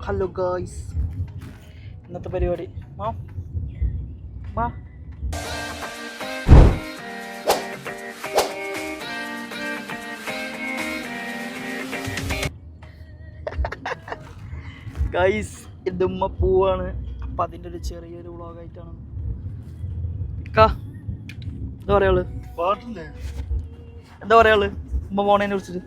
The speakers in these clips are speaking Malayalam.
ഹലോ ഗായ്സ്, ഇന്നത്തെ പരിപാടി മാ മാ ഗായ്സ്, എൻ്റെ ഉമ്മ പോവാണ്. അപ്പം അതിൻ്റെ ഒരു ചെറിയൊരു വ്ളോഗായിട്ടാണ്. എന്താ പറയാള്? എന്താ പറയാള് ഉമ്മ പോണതിനെ കുറിച്ചിട്ട്?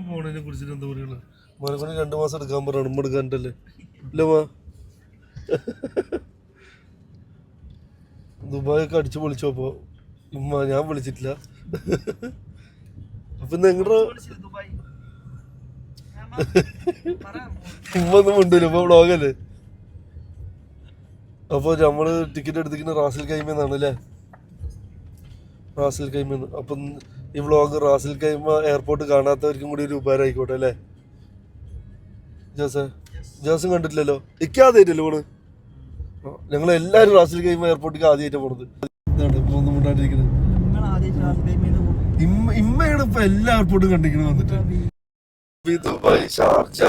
പോണതിനെ കുറിച്ചിട്ട് എന്താ പറയുള്ളൂ? മരക്കൊണി 2 മാസം എടുക്കാൻ പറയണം. ഉമ്മ എടുക്കാനിട്ടല്ലേ ഇല്ല മാ. ദുബായൊക്കെ അടിച്ചു പൊളിച്ചപ്പോ ഉമ്മ ഞാൻ വിളിച്ചിട്ടില്ല. അപ്പൊ നിങ്ങളുടെ ഉമ്മ ഒന്നും ഉണ്ടല്ലോ ഇപ്പൊ വ്ളോഗല്ലേ. അപ്പൊ നമ്മള് ടിക്കറ്റ് എടുത്തിരിക്കുന്ന റാസൽ കൈമെന്നാണ് അല്ലേ? റാസൽ കൈമെന്ന്. അപ്പം ഈ വ്ളോഗ് റാസൽ കൈമ എയർപോർട്ട് കാണാത്തവർക്കും കൂടി ഒരു ഉപകാരം ആയിക്കോട്ടെ അല്ലേ? ജോസും കണ്ടിട്ടില്ലല്ലോ. ഇക്കാദ്യമായിട്ടല്ലോ പോണ്. ഞങ്ങൾ എല്ലാരും റാസൽ കൈമ എയർപോർട്ടിലേക്ക് ആദ്യമായിട്ടാണ് പോണത്. ഒന്നും മുണ്ടാണ്ടിരിക്കുന്നത്. ഇമ്മയാണ് ഇപ്പൊ എല്ലാ എയർപോർട്ടും കണ്ടിരിക്കുന്നത് വന്നിട്ട്. Dubai, Sharjah,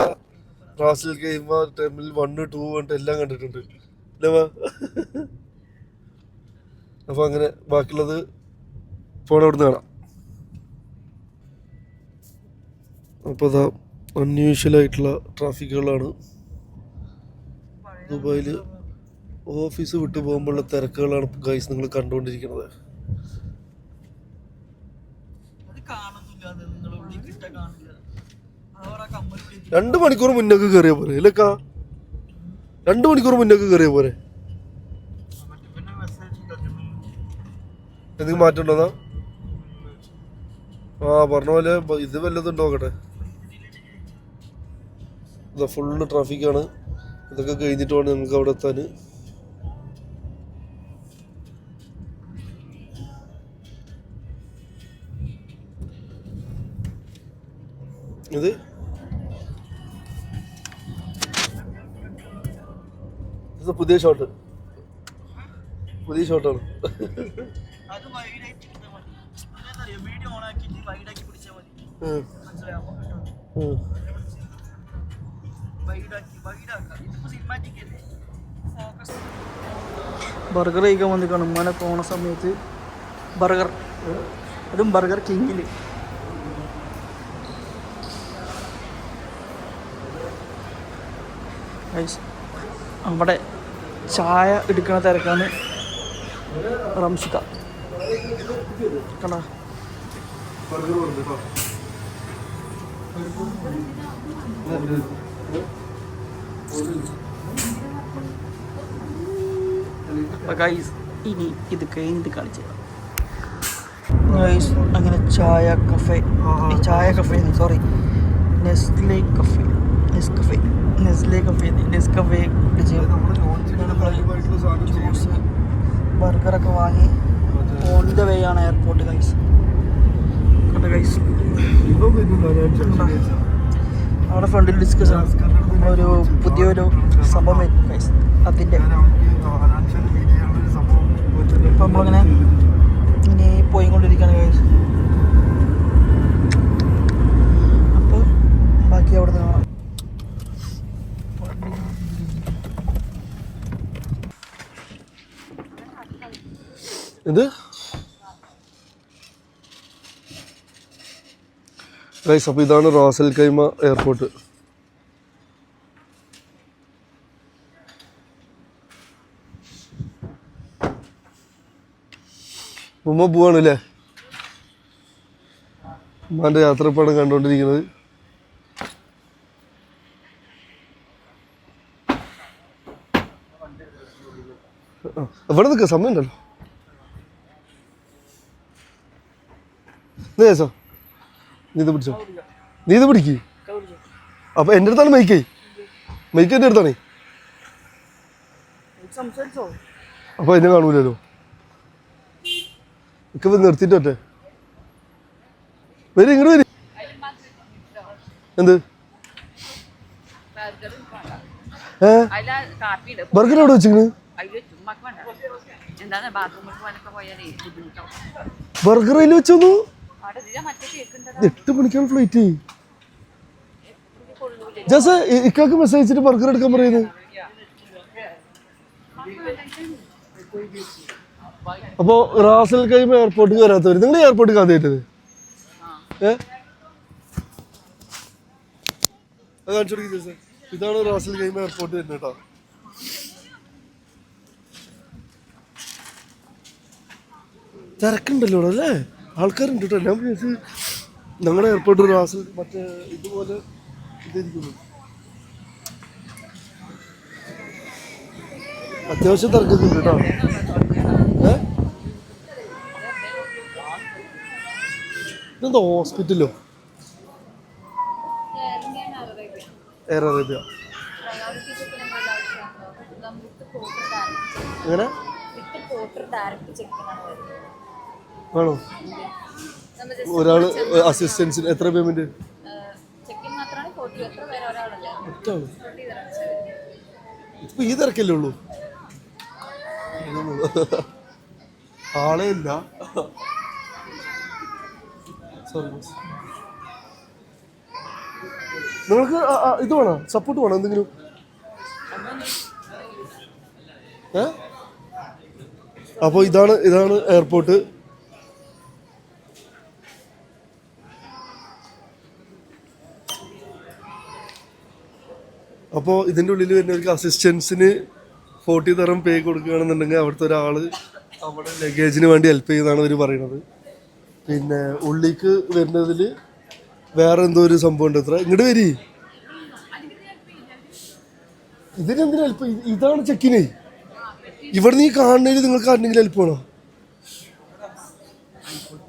Ras al Khaimah, terminal 1, 2 പറഞ്ഞിട്ട് എല്ലാം കണ്ടിട്ടുണ്ട് അല്ലേ? അപ്പൊ അങ്ങനെ ബാക്കിയുള്ളത് ഫോൺ അവിടുന്ന് കാണാം. അപ്പോൾ അതാ അൺയൂഷ്വലായിട്ടുള്ള ട്രാഫിക്കുകളാണ് ദുബായിൽ. ഓഫീസ് വിട്ടു പോകുമ്പോഴുള്ള തിരക്കുകളാണ് ഗൈസ് നിങ്ങൾ കണ്ടുകൊണ്ടിരിക്കുന്നത്. 2 മണിക്കൂർ മുന്നൊക്കെ കയറിയ പോലെ ഇല്ലക്കാ? 2 മണിക്കൂർ മുന്നൊക്കെ കയറിയ പോലെ. എന്തെങ്കിലും മാറ്റം ഉണ്ടോന്നാ? പറഞ്ഞ പോലെ ഇത് വല്ലതും നോക്കട്ടെ. ഇതാ ഫുള്ള് ട്രാഫിക്കാണ്. ഇതൊക്കെ കഴിഞ്ഞിട്ട് വേണം നിങ്ങൾക്ക് അവിടെ എത്താൻ. ഇത് പുതിയ ഷോട്ടാണ്. ബർഗർ കഴിക്കാൻ വന്നിക്കാണ് ഉമ്മാനെ പോണ സമയത്ത്. ബർഗർ, അതും ബർഗർ കിങ്ങിൽ. അവിടെ ചായ എടുക്കണ തിരക്കാണ്. റംഷിത കണ്ടാ ഇനി ഇത് കഴിഞ്ഞിട്ട് കാണിച്ചു. അങ്ങനെ ചായ കഫേ നെസ്ലെ കഫേ കുടിച്ച് ജ്യൂസ് ബർഗറൊക്കെ വാങ്ങി ഓൺ ദ വേ ആണ് എയർപോർട്ട്. അവിടെ ഫ്രണ്ടിൽ ഡിസ്കസ് നമ്മളൊരു പുതിയൊരു സംഭവം അതിൻ്റെ. ഇപ്പം നമ്മളിങ്ങനെ ഇങ്ങനെ പോയിക്കൊണ്ടിരിക്കുകയാണ് ഗൈസ്. അപ്പോൾ ബാക്കി അവിടെ നിന്ന് കാണാം. എന്ത് ഗൈസ്? അപ്പോൾ ഇതാണ് റാസൽ കൈമ എയർപോർട്ട്. ഉമ്മ പോവാണല്ലേ? ഉമ്മാൻ്റെ യാത്രപ്പാടാണ് കണ്ടുകൊണ്ടിരിക്കുന്നത്. ഇവിടെ നിൽക്കുക, സമയം ഉണ്ടല്ലോ. നീ ഇത് പിടിച്ചോ, നീ ഇത് പിടിക്ക്. അപ്പൊ എൻ്റെ അടുത്താണ് മൈക്ക് എൻ്റെ അടുത്താണേ. അപ്പൊ എന്നെ കാണൂലല്ലോ. ഇപ്പൊ നിർത്തിയിട്ട് ഒറ്റ വരും, ഇങ്ങോട്ട് വരും. എന്ത് ബർഗർ എവിടെ വെച്ചിങ്ങനെ? ബർഗർ അതിൽ വെച്ചോന്നു? 8 മണിക്കാണ് ഫ്ലൈറ്റ്. ജാസ് ഇക്കാക്ക് മെസ്സേജ് അയച്ചിട്ട് ബർഗർ എടുക്കാൻ പറയുന്നത്. അപ്പോ റാസൽ കൈമ എയർപോർട്ടിൽ വരാത്തവര് നിങ്ങൾ എയർപോർട്ടിൽ ആദ്യമായിട്ടത് ഇതാണ് റാസൽ കൈമ എയർപോർട്ട് തന്നെ കേട്ടോ. തിരക്കുണ്ടല്ലോ അല്ലേ, ആൾക്കാരുണ്ട് കേട്ടോ. ഞാൻ വിചാരിച്ചു ഞങ്ങളുടെ എയർപോർട്ട് റാസൽ മറ്റേ ഇതുപോലെ ഇതായിരിക്കുന്നു. അത്യാവശ്യം തിരക്കുന്നുണ്ട് കേട്ടോ. ഇതെന്താ ഹോസ്പിറ്റലോ? Air Arabia. എങ്ങനെ ആണോ? ഒരാള് അസിസ്റ്റൻസിന് എത്ര പേയ്മെന്റ്? ഇപ്പൊ ഈ തിരക്കല്ലേ ഉള്ളൂ, ആളേ ഇല്ല. നിങ്ങൾക്ക് ഇത് വേണോ, സപ്പോർട്ട് വേണോ എന്തെങ്കിലും? അപ്പൊ ഇതാണ് എയർപോർട്ട്. അപ്പോൾ ഇതിൻ്റെ ഉള്ളിൽ വരുന്നവർക്ക് അസിസ്റ്റൻസിന് 40 തരം പേ കൊടുക്കുകയാണെന്നുണ്ടെങ്കിൽ അവിടുത്തെ ഒരാൾ അവിടെ ലഗേജിന് വേണ്ടി ഹെൽപ്പ് ചെയ്യുന്നതാണ് അവർ പറയുന്നത്. പിന്നെ ഉള്ളിലേക്ക് വരുന്നതിൽ വേറെ എന്തോ ഒരു സംഭവം ഉണ്ട്. എത്ര ഇങ്ങോട്ട് വരി, ഇതിനെന്തിനാ ഹെൽപ്പ്? ഇതാണ് ചെക്കിന്. ഇവിടെ നീ കാണുന്നതിൽ നിങ്ങൾക്ക് ആരെങ്കിലും ഹെൽപ്പ് വേണോ?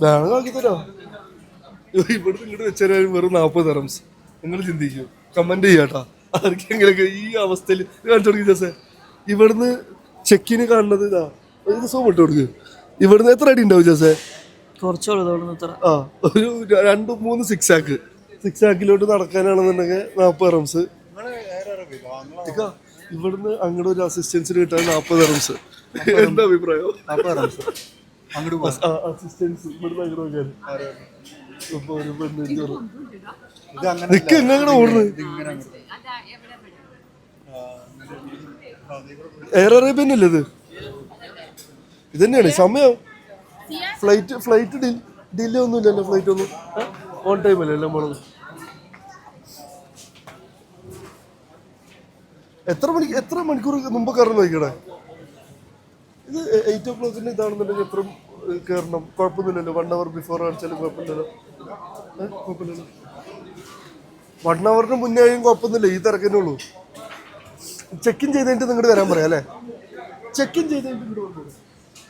വേണമെങ്കിൽ ആക്കി തരാം. ഇവിടുന്ന് ഇങ്ങോട്ട് വെച്ചാലും വെറും 40 തരംസ്. നിങ്ങൾ ചിന്തിക്കൂ, കമന്റ് ചെയ്യാട്ടാ ആർക്കെങ്കിലൊക്കെ ഈ അവസ്ഥയിൽ കാണിച്ചു കൊടുക്കും. ജോസേ ഇവിടുന്ന് ചെക്കിന് കാണുന്നത് ഇതാ, ഇത് സോപ്പ് ഇട്ട് കൊടുക്ക്. ഇവിടുന്ന് എത്ര അടി ഉണ്ടാവും ജോസേ? ആ ഒരു 2-3 സിക്സ് ആക്കിലോട്ട് നടക്കാനാണെന്നുണ്ടെങ്കിൽ 40 റംസ്. ഇവിടുന്ന് അങ്ങോട്ട് ഒരു അസിസ്റ്റൻസിന് കിട്ടാൻ 40 റംസ്. എന്താ അഭിപ്രായം? അസിസ്റ്റൻസ് ഇവിടുന്ന് അങ്ങോട്ട് നോക്കാൻ നിക്ക് എങ്ങനെ ഓടുന്നത്? എയർ അറേബ്യൻ അല്ലേ ഇത്? ഇതന്നെയാണ് സമയം. ഫ്ലൈറ്റ് ഡിലേ ഒന്നും ഇല്ലല്ലോ. ഫ്ലൈറ്റ് ഒന്നും ഓൺ ടൈം അല്ലേ എല്ലാം പോണത്. എത്ര മണിക്കൂർ മുമ്പ് കയറണം നോക്കിക്കടേ. ഇത് 8 o'clock ഇതാണെന്നുണ്ടെങ്കിൽ എത്ര കയറണം? കുഴപ്പമൊന്നുമില്ലല്ലോ. 1 hour ബിഫോർ കാണിച്ചാലും കുഴപ്പമില്ലല്ലോ. 1 hourന് മുന്നേ ആയും കുഴപ്പമൊന്നുമില്ല. ഈ തിരക്കന്നെ ഉള്ളൂ. ചെക്ക് ഇൻ ചെയ്തിട്ട് നിങ്ങോട്ട് വരാൻ പറയാം അല്ലേ? ചെക്ക് ഇൻ ചെയ്തിട്ട് ഇങ്ങോട്ട് വന്നു.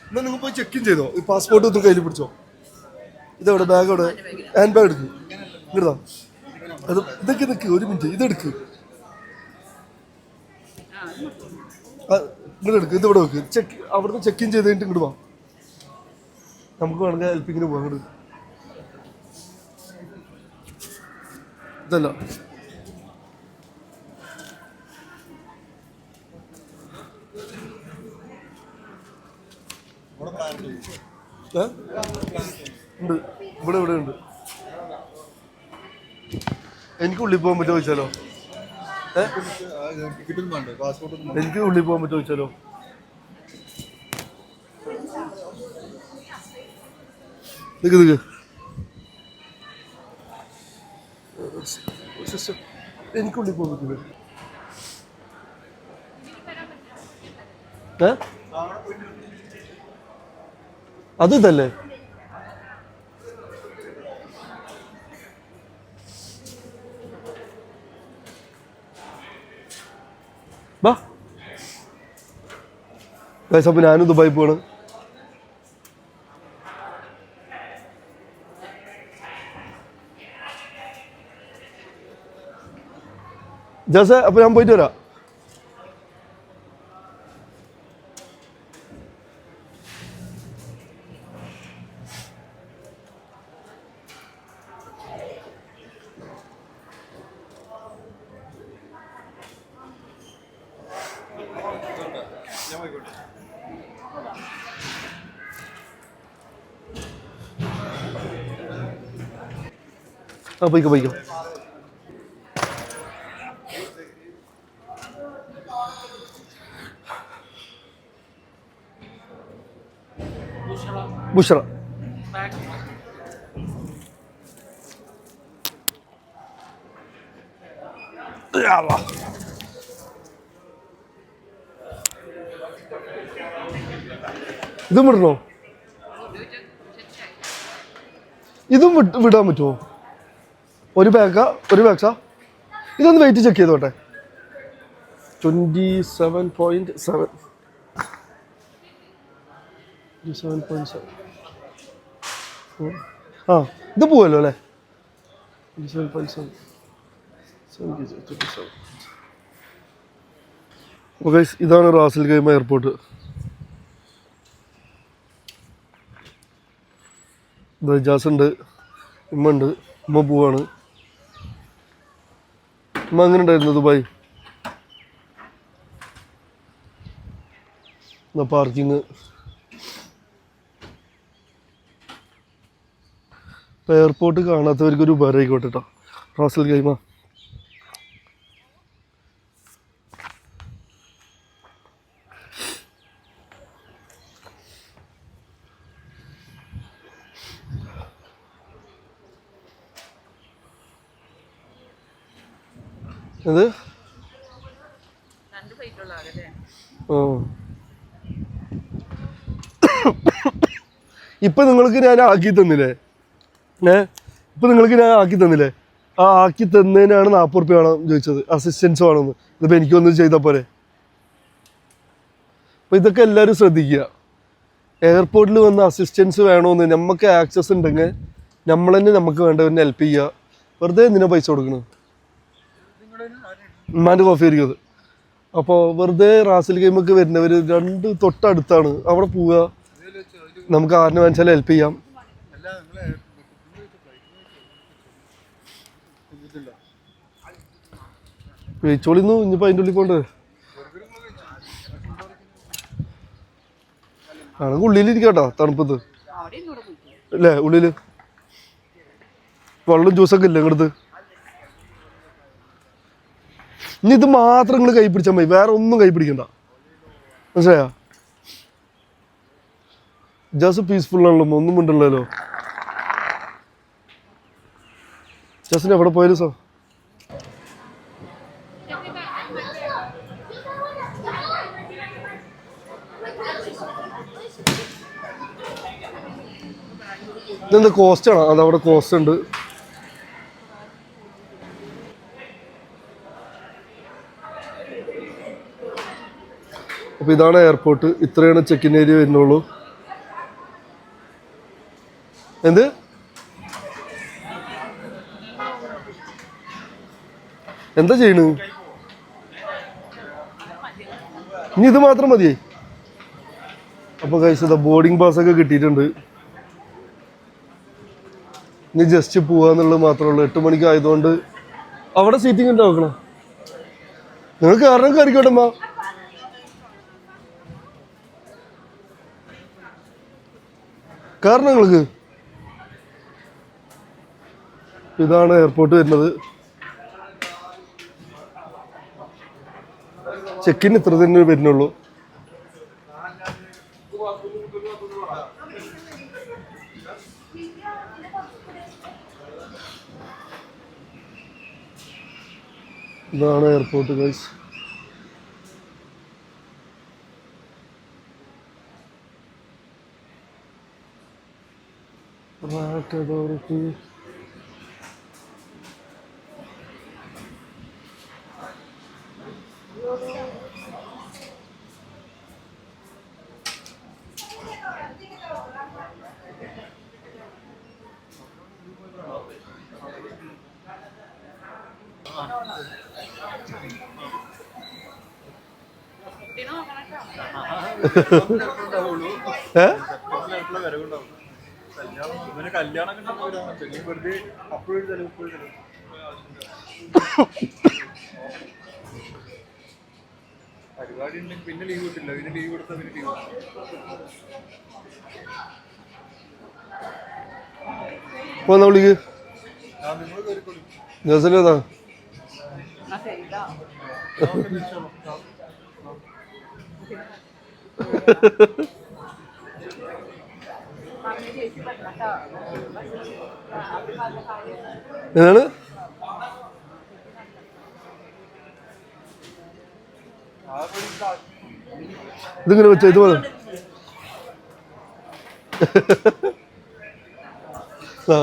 എന്നാൽ നിങ്ങൾ പോയി ചെക്ക് ഇൻ ചെയ്തോ. ഈ പാസ്പോർട്ട് ഒന്ന് കയ്യിൽ പിടിച്ചോ. ഇതെവിടെ? ബാഗ് അവിടെ? ഹാൻഡ് ബാഗ് എടുക്കും. ഇങ്ങോട്ടാ അത് ഇതൊക്കെ നിൽക്ക്. ഒരു മിനിറ്റ് ഇതെടുക്ക്. ഇങ്ങോട്ട് എടുക്ക്. ഇതിവിടെ വെക്ക്. അവിടുന്ന് ചെക്ക് ഇൻ ചെയ്ത് കഴിഞ്ഞിട്ട് ഇങ്ങോട്ട് വാ. നമുക്ക് വേണമെങ്കിൽ ഹെൽപ്പിങ്ങിന് പോകാം. അങ്ങോട്ട് ഇതല്ല ഉണ്ട്. ഇവിടെ ഉണ്ട്. എനിക്ക് ഉള്ളിൽ പോകാൻ പറ്റുമോ ചോദിച്ചാലോ? എനിക്ക് ഉള്ളിൽ പോകാൻ പറ്റുമോ ചോദിച്ചാലോ? നിക്ക് എനിക്കുള്ളിൽ പോകാൻ പറ്റില്ല. അത് ഇതല്ലേ? ബാ അപ്പൊ ഞാനും ദുബായി പോവാണ്. ജോസേ അപ്പൊ ഞാൻ പോയിട്ട് വരാം. ആ പോയിക്കോ പോയിക്കോ. ബുഷറ ഇതും വിടണോ? ഇതും വിടാൻ പറ്റുമോ? ഒരു ബാഗ്സാ? ഇതൊന്ന് വെയിറ്റ് ചെക്ക് ചെയ്തോട്ടെ. 27.7. 27.7. ആ ഇത് പോവല്ലോ അല്ലേ? 27.7. ഓക്കെ, ഇതാണ് റാസൽ ഖൈമ എയർപോർട്ട്. ദജാസ് ഉണ്ട്, ഉമ്മ ഉണ്ട്. ഉമ്മ പോവാണ്. ഉമ്മ അങ്ങനെ ഉണ്ടായിരുന്നു ദുബായ്? പാർക്കിങ്. ഇപ്പം എയർപോർട്ട് കാണാത്തവർക്കൊരു ഉപകാരം ആയിക്കോട്ടെ കേട്ടോ. റാസൽ ഖൈമ അത് ഇപ്പൊ നിങ്ങൾക്ക് ഞാൻ ആക്കി തന്നില്ലേ? ഇപ്പൊ നിങ്ങൾക്ക് ഞാൻ ആക്കി തന്നില്ലേ? ആ ആക്കി തന്നതിനാണ് 40 റുപ്യ വേണം ചോദിച്ചത്, അസിസ്റ്റൻസ് വേണമെന്ന്. ഇതിപ്പോൾ എനിക്കൊന്നും ചെയ്താൽ പോരെ? അപ്പോൾ ഇതൊക്കെ എല്ലാവരും ശ്രദ്ധിക്കുക. എയർപോർട്ടിൽ വന്ന് അസിസ്റ്റൻസ് വേണമെന്ന് നമുക്ക് ആക്സസ് ഉണ്ടെങ്കിൽ നമ്മൾ തന്നെ നമുക്ക് വേണ്ടവരെ ഹെൽപ്പ് ചെയ്യുക. വെറുതെ എന്തിനാ പൈസ കൊടുക്കണം? ഉമ്മാൻ്റെ കോഫി ആയിരിക്കും അത്. അപ്പോൾ വെറുതെ റാസൽ ഖൈമക്ക് വരുന്നവർ 2 തൊട്ടടുത്താണ്, അവിടെ പോവുക. നമുക്ക് ആരിനെ വാങ്ങിച്ചാലും ഹെൽപ്പ് ചെയ്യാം. കഴിച്ചോളിന്നു. ഇനിയിപ്പോൾ അതിൻ്റെ ഉള്ളിൽ കൊണ്ട് ആണെങ്കിൽ ഉള്ളിലിരിക്കട്ടോ, തണുപ്പത്ത് അല്ലേ? ഉള്ളിൽ വെള്ളം ജ്യൂസൊക്കെ ഇല്ലേ ഇങ്ങടുത്ത്? ഇനി ഇത് മാത്രം നിങ്ങൾ കൈ പിടിച്ചാൽ മതി, വേറെ ഒന്നും കൈ പിടിക്കണ്ട. മനസ്സിലായോ? ജസ്റ്റ് പീസ്ഫുൾ ആണല്ലോ, ഒന്നും ഉണ്ടല്ലോ. ജസ്റ്റിന് എവിടെ പോയാലും സാർ ഇതെന്താ കോസ്റ്റ് ആണോ? അതവിടെ കോസ്റ്റ് ഉണ്ട്. അപ്പോൾ ഇതാണ് എയർപോർട്ട്. ഇത്രയാണ് ചെക്ക് ഇൻ ഏരിയ വരുന്നുള്ളൂ. എന്ത് എന്താ ചെയ്യണു? ഇനി ഇത് മാത്രം മതിയേ. അപ്പോൾ കഴിച്ചത് ബോർഡിംഗ് പാസ്സൊക്കെ കിട്ടിയിട്ടുണ്ട്. ഇനി ജസ്റ്റ് പോവാന്നുള്ളത് മാത്രമേ ഉള്ളൂ. 8 മണിക്ക് ആയതുകൊണ്ട് അവിടെ സീറ്റിംഗ് ഉണ്ട്. നോക്കണം, നിങ്ങൾ കാരണം കയറിക്കോട്ടെ അമ്മ. കാരണം നിങ്ങൾക്ക് ഇതാണ് എയർപോർട്ട് വരുന്നത്. ചെക്കിൻ ഇത്ര തന്നെ വരുന്നുള്ളൂ. ഇതാണ് എയർപോർട്ട് ഗൈസ്. അതോറിറ്റി പരിപാടി ഉണ്ടെങ്കിൽ പിന്നെ ലീവ് കിട്ടില്ല, പിന്നെ ലീവ് കൊടുത്താൽ പിന്നെ ലീവ് പോന്നാ വിളിക്ക് ജസലേതാ ഏതാണ് ഇതിങ്ങനെ വെച്ചോ, ഇത് പോലെ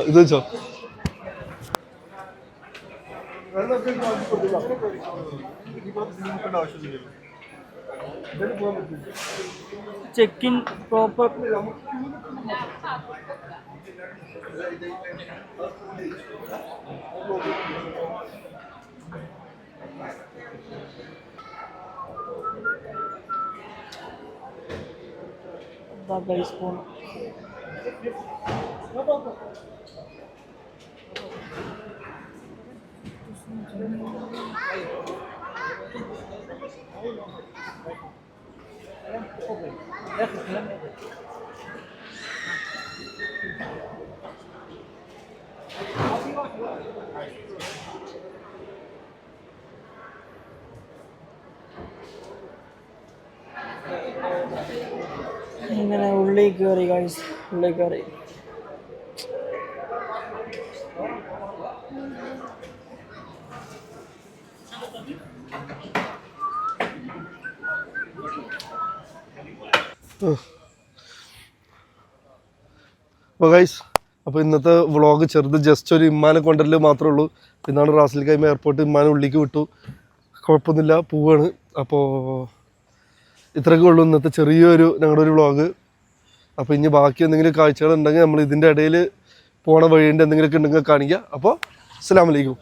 ഇത് വെച്ചോ. Check in proper. സ്പൂൺ ഇങ്ങനെ ഉള്ളി കയറി ഗൈസ്, ഉള്ളി കയറി. അപ്പോൾ ഗൈസ്, അപ്പോൾ ഇന്നത്തെ വ്ളോഗ് ചെറുത് ജസ്റ്റ് ഒരു ഇമ്മാനെ കൊണ്ടുവരൽ മാത്രമേ ഉള്ളൂ. ഇന്നാണ് റാസൽ കൈമ എയർപോർട്ട് ഇമ്മാനെ ഉള്ളിലേക്ക് വിട്ടു, കുഴപ്പമൊന്നുമില്ല, പോവാണ്. അപ്പോൾ ഇത്രയൊക്കെ ഉള്ളൂ ഇന്നത്തെ ചെറിയൊരു ഞങ്ങളുടെ ഒരു വ്ളോഗ്. അപ്പോൾ ഇനി ബാക്കി എന്തെങ്കിലും കാഴ്ചകളുണ്ടെങ്കിൽ നമ്മൾ ഇതിൻ്റെ ഇടയിൽ പോണ വഴിയുണ്ട് എന്തെങ്കിലുമൊക്കെ ഉണ്ടെങ്കിൽ കാണിക്കുക. അപ്പോൾ അസ്സലാമു അലൈക്കും.